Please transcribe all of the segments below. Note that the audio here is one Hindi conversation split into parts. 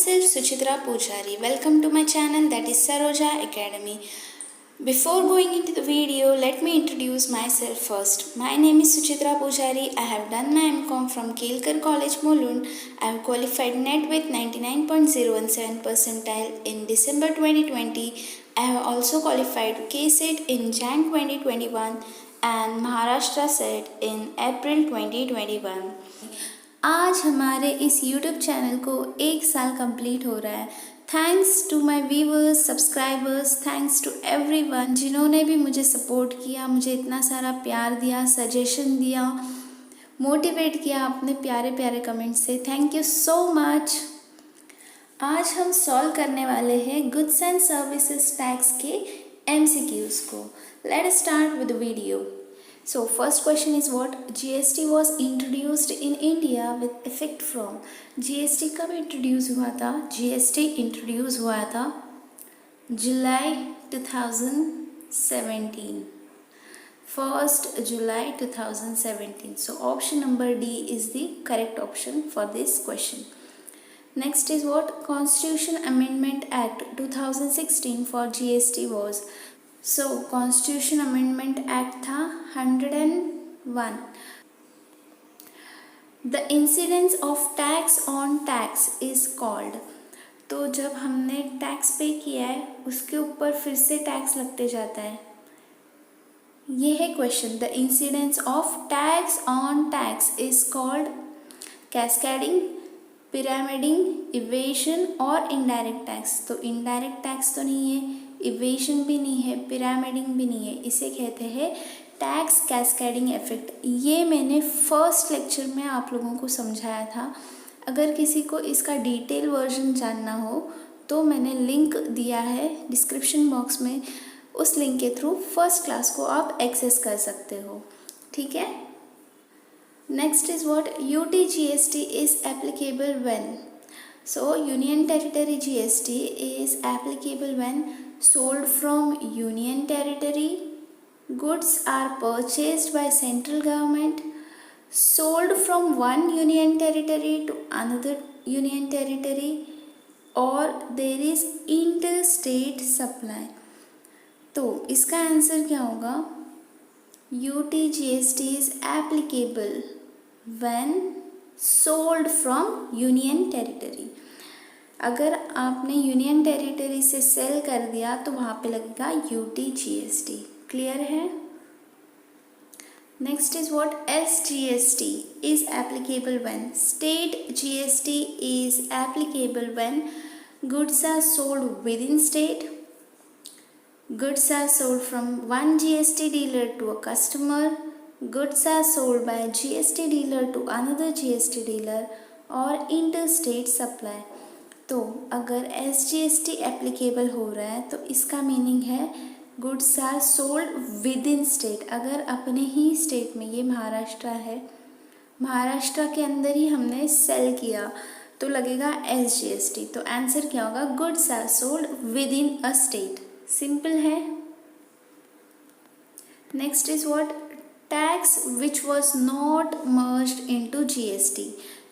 myself Suchitra Pujari. Welcome to my channel, that is Saroja Academy. Before going into the video, let me introduce myself first. My name is Suchitra Pujari. I have done my MCom from Kelkar College, Mulund. I have qualified NET with 99.017 percentile in December 2020. I have also qualified KCET in Jan 2021 and Maharashtra SET in April 2021. आज हमारे इस YouTube चैनल को 1 साल कंप्लीट हो रहा है. Thanks to my viewers, subscribers, thanks to everyone जिन्होंने भी मुझे सपोर्ट किया, मुझे इतना सारा प्यार दिया, सजेशन दिया, मोटिवेट किया अपने प्यारे प्यारे कमेंट से. Thank you so much. आज हम सॉल्व करने वाले हैं गुड्स एंड सर्विसेज टैक्स के MCQs को. Let's start with the video. So first question is what? GST was introduced in India with effect from. GST कब introduce हुआ था? GST introduce हुआ था July 2017. 1st July 2017. So option number D is the correct option for this question. Next is what? Constitution Amendment Act 2016 for GST was. So Constitution Amendment Act था 101. The incidence of tax on tax is called. तो जब हमने टैक्स पे किया है उसके ऊपर फिर से टैक्स लगते जाता है, ये है question. The incidence of tax on tax is called cascading, pyramiding, evasion और इनडायरेक्ट टैक्स. तो इनडायरेक्ट टैक्स तो नहीं है, इवेशन भी नहीं है, पिरामिडिंग भी नहीं है, इसे कहते हैं टैक्स कैस्केडिंग इफेक्ट. ये मैंने फर्स्ट लेक्चर में आप लोगों को समझाया था. अगर किसी को इसका डिटेल वर्जन जानना हो तो मैंने लिंक दिया है डिस्क्रिप्शन बॉक्स में, उस लिंक के थ्रू फर्स्ट क्लास को आप एक्सेस कर सकते हो. ठीक है. Next is what? UTGST is applicable when. So Union Territory GST is applicable when sold from Union Territory, goods are purchased by central government, sold from one Union Territory to another Union Territory, or there is interstate supply. तो इसका आंसर क्या होगा? UTGST is applicable when sold from union territory. अगर आपने यूनियन टेरिटरी से सेल कर दिया तो वहाँ पे लगेगा UTGST. क्लियर है? Next is what? SGST is applicable when. State GST is applicable when goods are sold within state, goods are sold from one GST dealer to a customer, goods are sold by a GST dealer to another GST dealer, और interstate supply. तो अगर SGST एप्लीकेबल हो रहा है तो इसका मीनिंग है goods are sold within state. अगर अपने ही स्टेट में, ये महाराष्ट्र है, महाराष्ट्र के अंदर ही हमने सेल किया तो लगेगा SGST. तो आंसर क्या होगा? goods are sold within a state. Simple है. Next is what? Tax which was not merged into GST.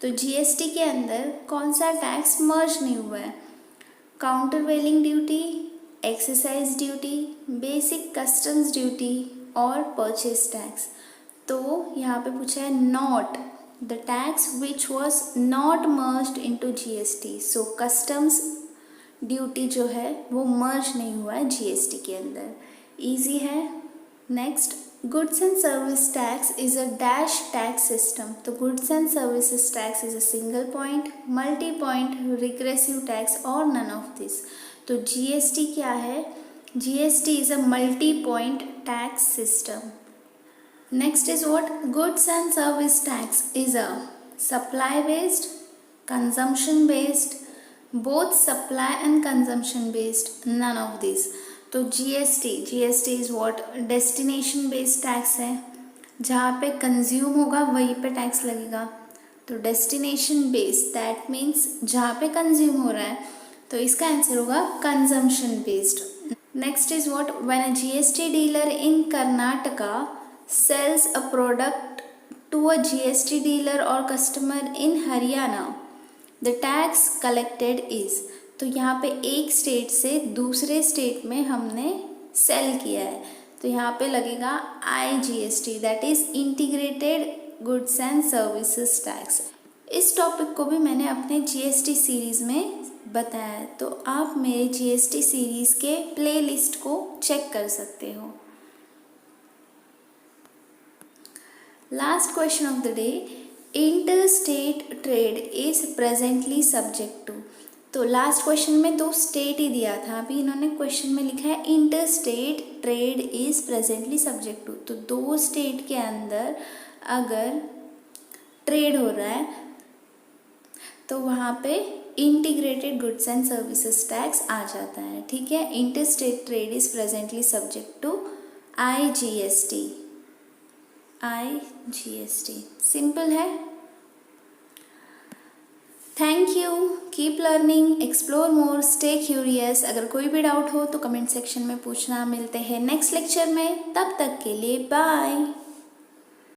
तो GST के अंदर कौन सा टैक्स मर्ज नहीं हुआ है? Countervailing duty, excise duty, basic customs duty और परचेज टैक्स. तो यहाँ पे पूछा है not, the tax which was not merged into GST. So customs duty जो है वो मर्ज नहीं हुआ है GST के अंदर. इजी है. Next, goods and service tax is a dash tax system. तो goods and services tax is a single point, multi point, regressive tax और नन ऑफ दिस. तो GST क्या है? GST is a multi point tax system. Next is what? Goods and service tax is a supply based, consumption based, both supply and consumption based, none of these. तो GST is what? Destination based tax है. जहाँ पे कंज्यूम होगा वहीं पे टैक्स लगेगा. तो डेस्टिनेशन बेस्ड, दैट मीन्स जहाँ पे कंज्यूम हो रहा है, तो इसका आंसर होगा consumption based. Next is what? When a GST dealer in Karnataka sells a product to a GST dealer or customer in Haryana, the tax collected is, तो यहाँ पे एक स्टेट से दूसरे स्टेट में हमने सेल किया है, तो यहाँ पे लगेगा IGST, that is integrated goods and services tax. इस टॉपिक को भी मैंने अपने GST सीरीज़ में बताया है, तो आप मेरे GST सीरीज़ के प्लेलिस्ट को चेक कर सकते हो। Last question of the day, inter state trade is presently subject to, तो लास्ट क्वेश्चन में 2 स्टेट ही दिया था, अभी इन्होंने क्वेश्चन में लिखा है inter state trade is presently subject to, तो 2 स्टेट के अंदर अगर ट्रेड हो रहा है तो वहाँ पे integrated goods and services tax आ जाता है, ठीक है। Inter state trade is presently subject to IGST, simple है। Thank you, keep learning, explore more, stay curious. अगर कोई भी डाउट हो तो कमेंट सेक्शन में पूछना। मिलते हैं नेक्स्ट लेक्चर में, तब तक के लिए बाय।